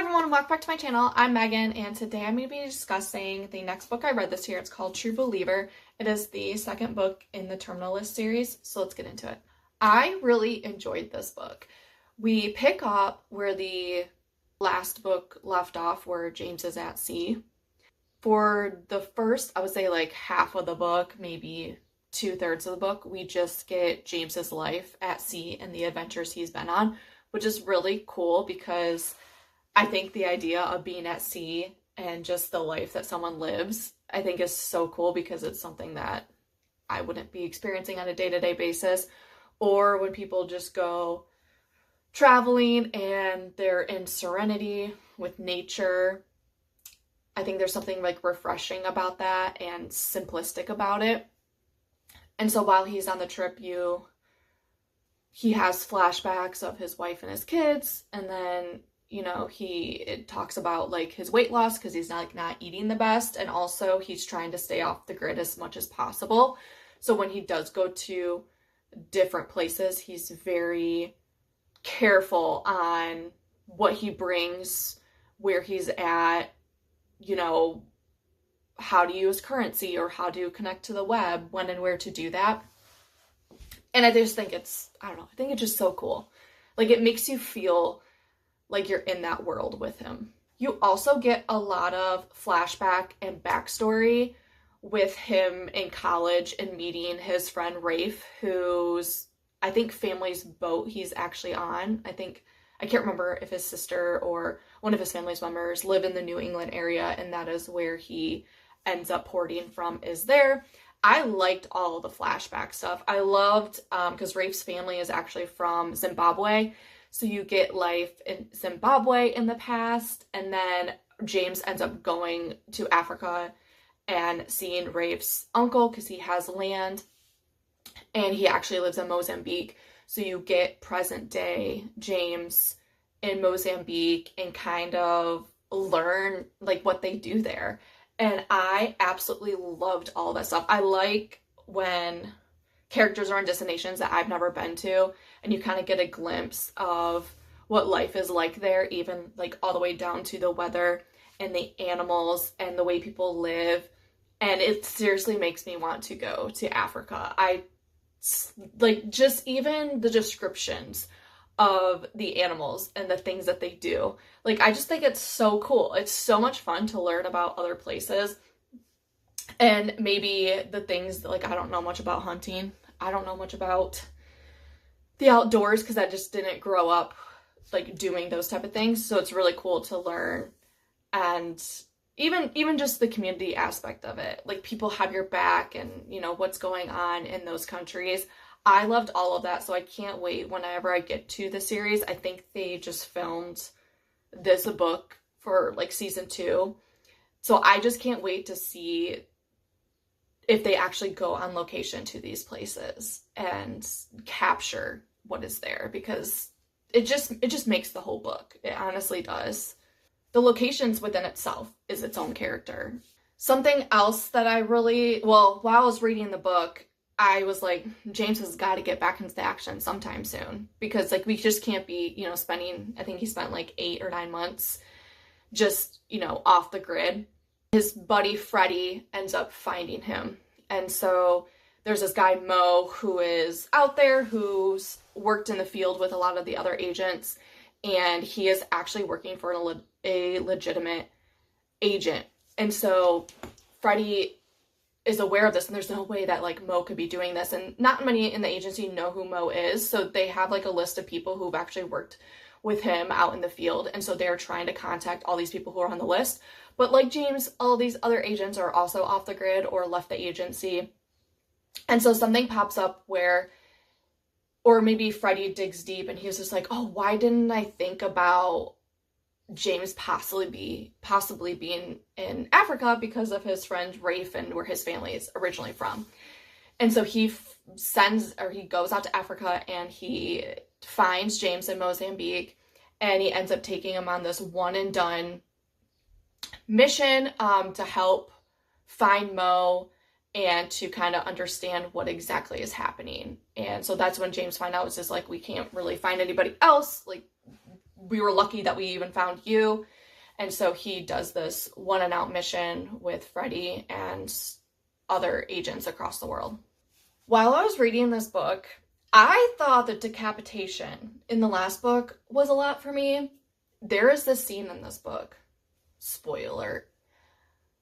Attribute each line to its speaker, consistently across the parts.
Speaker 1: everyone, welcome back to my channel. I'm Megan, and today I'm going to be discussing the next book I read this year. It's called True Believer. It is the second book in the Terminal List series, so let's get into it. I really enjoyed this book. We pick up where the last book left off, where James is at sea. For the first, I would say like half of the book, maybe 2/3 of the book, we just get James's life at sea and the adventures he's been on, which is really cool because I think the idea of being at sea and just the life that someone lives, I think is so cool because it's something that I wouldn't be experiencing on a day-to-day basis. Or when people just go traveling and they're in serenity with nature, I think there's something like refreshing about that and simplistic about it. And so while he's on the trip, he has flashbacks of his wife and his kids, and then it talks about like his weight loss because he's not eating the best, and also he's trying to stay off the grid as much as possible. So when he does go to different places, he's very careful on what he brings, where he's at, how to use currency or how to connect to the web, when and where to do that. And I just think I think it's just so cool. Like, it makes you feel like you're in that world with him. You also get a lot of flashback and backstory with him in college and meeting his friend Rafe, who's, I think, family's boat he's actually on. I can't remember if his sister or one of his family's members live in the New England area, and that is where he ends up porting from, is there. I liked all the flashback stuff. I loved, because Rafe's family is actually from Zimbabwe, so you get life in Zimbabwe in the past, and then James ends up going to Africa and seeing Rafe's uncle because he has land, and he actually lives in Mozambique. So you get present day James in Mozambique and kind of learn like what they do there. And I absolutely loved all that stuff. I like when characters are on destinations that I've never been to, and you kind of get a glimpse of what life is like there, even like all the way down to the weather and the animals and the way people live. And it seriously makes me want to go to Africa. I like just even the descriptions of the animals and the things that they do. Like, I just think it's so cool. It's so much fun to learn about other places. And maybe the things that, like, I don't know much about hunting. I don't know much about the outdoors because I just didn't grow up like doing those type of things. So it's really cool to learn. And even just the community aspect of it, like people have your back and what's going on in those countries. I loved all of that, so I can't wait whenever I get to the series. I think they just filmed this book for like season 2, so I just can't wait to see if they actually go on location to these places and capture what is there, because it just makes the whole book. It honestly does. The locations within itself is its own character. Something else that while I was reading the book, I was like, James has got to get back into the action sometime soon, because like we just can't be, spending, I think he spent like 8 or 9 months just, off the grid. His buddy Freddie ends up finding him. And so there's this guy Mo who is out there, who's worked in the field with a lot of the other agents, and he is actually working for a legitimate agent. And so Freddie is aware of this, and there's no way that like Mo could be doing this, and not many in the agency know who Mo is, so they have like a list of people who've actually worked with him out in the field, and so they're trying to contact all these people who are on the list. But like James, all these other agents are also off the grid or left the agency, and so something pops up or maybe Freddie digs deep and he's just like, oh, why didn't I think about James possibly being in Africa because of his friend Rafe and where his family is originally from. And so he goes out to Africa and he finds James in Mozambique, and he ends up taking him on this one and done mission to help find Mo and to kind of understand what exactly is happening. And so that's when James finds out, it's just like, we can't really find anybody else. Like, we were lucky that we even found you. And so he does this one and out mission with Freddy and other agents across the world. While I was reading this book, I thought that decapitation in the last book was a lot for me. There is this scene in this book, spoiler alert,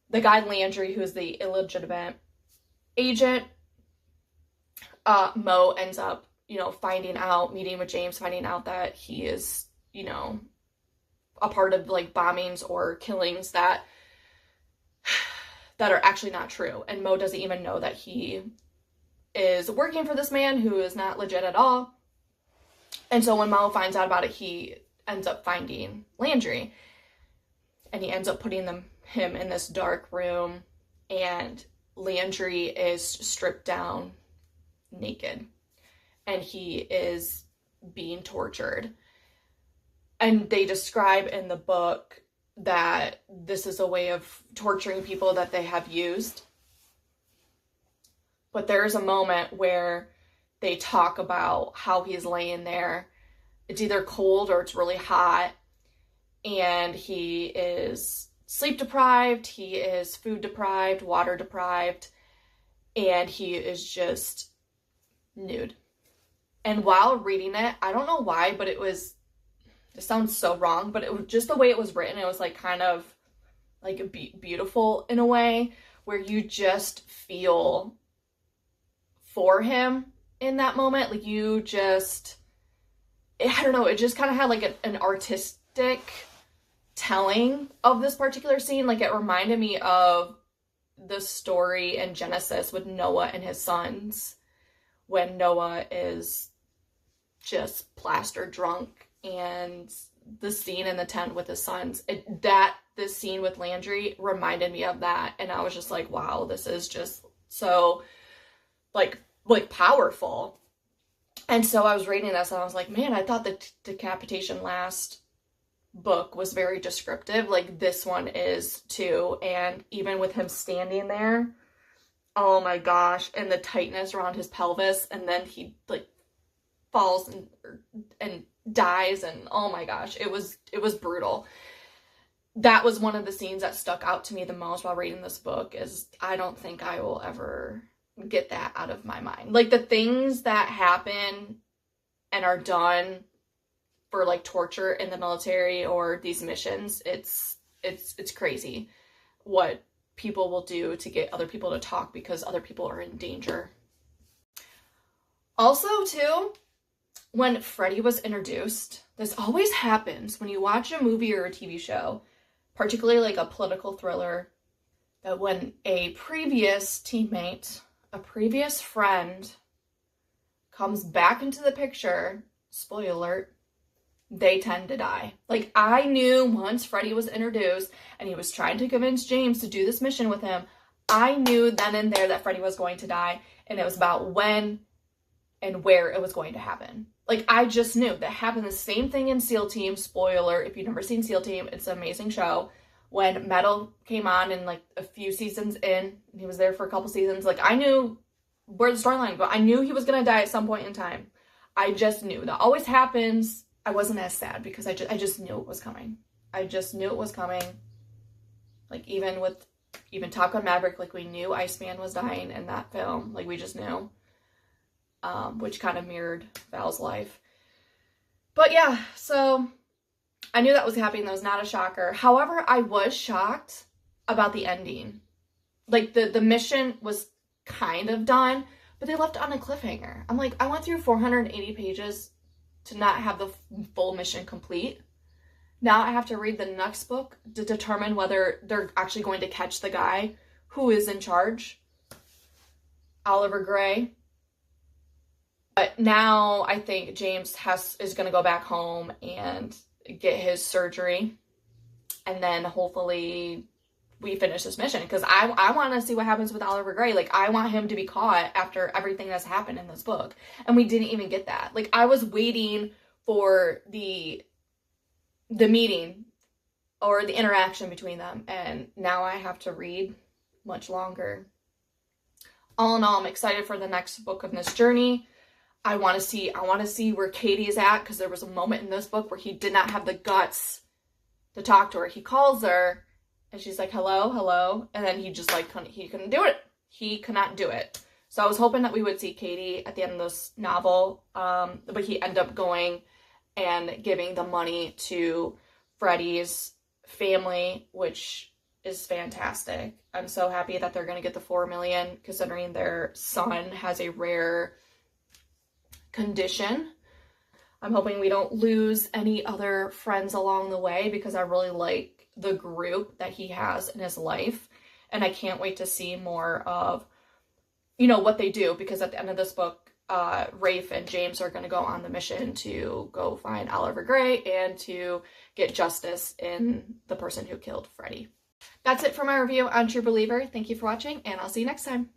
Speaker 1: the guy Landry, who's the illegitimate agent, Mo ends up, meeting with James, finding out that he is, a part of like bombings or killings that are actually not true. And Mo doesn't even know that he is working for this man who is not legit at all. And so when Mo finds out about it, he ends up finding Landry. And he ends up putting him in this dark room. And Landry is stripped down naked. And he is being tortured. And they describe in the book that this is a way of torturing people that they have used. But there's a moment where they talk about how he's laying there. It's either cold or it's really hot. And he is sleep deprived. He is food deprived, water deprived. And he is just nude. And while reading it, I don't know why, but it sounds so wrong, but it was just the way it was written. It was like kind of like beautiful in a way where you just feel for him in that moment. Like I don't know, it just kind of had like an artistic telling of this particular scene. Like it reminded me of the story in Genesis with Noah and his sons, when Noah is just plastered drunk, and the scene in the tent with his sons, this scene with Landry reminded me of that. And I was just like, wow, this is just so like powerful. And so I was reading this and I was like, man, I thought the decapitation last book was very descriptive. Like this one is too. And even with him standing there, oh my gosh, and the tightness around his pelvis, and then he like falls and dies, and oh my gosh, it was brutal. That was one of the scenes that stuck out to me the most while reading this book. Is I don't think I will ever get that out of my mind. Like the things that happen and are done for like torture in the military or these missions, it's crazy what people will do to get other people to talk because other people are in danger. Also too, when Freddy was introduced, this always happens when you watch a movie or a TV show, particularly like a political thriller, that when a previous teammate, a previous friend comes back into the picture, spoiler alert, they tend to die. Like I knew once Freddy was introduced and he was trying to convince James to do this mission with him, I knew then and there that Freddy was going to die, and it was about when and where it was going to happen. Like, I just knew. That happened the same thing in SEAL Team. Spoiler, if you've never seen SEAL Team, it's an amazing show. When Metal came on in, like, a few seasons in, and he was there for a couple seasons, like, I knew where the storyline would go. I knew he was going to die at some point in time. I just knew. That always happens. I wasn't as sad because I just knew it was coming. I just knew it was coming. Like, even Top Gun Maverick, like, we knew Iceman was dying in that film. Like, we just knew. Which kind of mirrored Val's life. But yeah, so I knew that was happening. That was not a shocker. However, I was shocked about the ending. Like, the mission was kind of done, but they left it on a cliffhanger. I'm like, I went through 480 pages to not have the full mission complete. Now I have to read the next book to determine whether they're actually going to catch the guy who is in charge, Oliver Gray. But now I think James is going to go back home and get his surgery. And then hopefully we finish this mission. Because I want to see what happens with Oliver Gray. Like, I want him to be caught after everything that's happened in this book. And we didn't even get that. Like, I was waiting for the meeting or the interaction between them. And now I have to read much longer. All in all, I'm excited for the next book of this journey. I want to see where Katie is at, because there was a moment in this book where he did not have the guts to talk to her. He calls her and she's like, hello, hello. And then he just like, he couldn't do it. He could not do it. So I was hoping that we would see Katie at the end of this novel. But he ended up going and giving the money to Freddie's family, which is fantastic. I'm so happy that they're going to get the $4 million, considering their son has a rare condition. I'm hoping we don't lose any other friends along the way, because I really like the group that he has in his life. And I can't wait to see more of, you know, what they do, because at the end of this book, Rafe and James are going to go on the mission to go find Oliver Gray and to get justice in the person who killed Freddie. That's it for my review on True Believer. Thank you for watching, and I'll see you next time.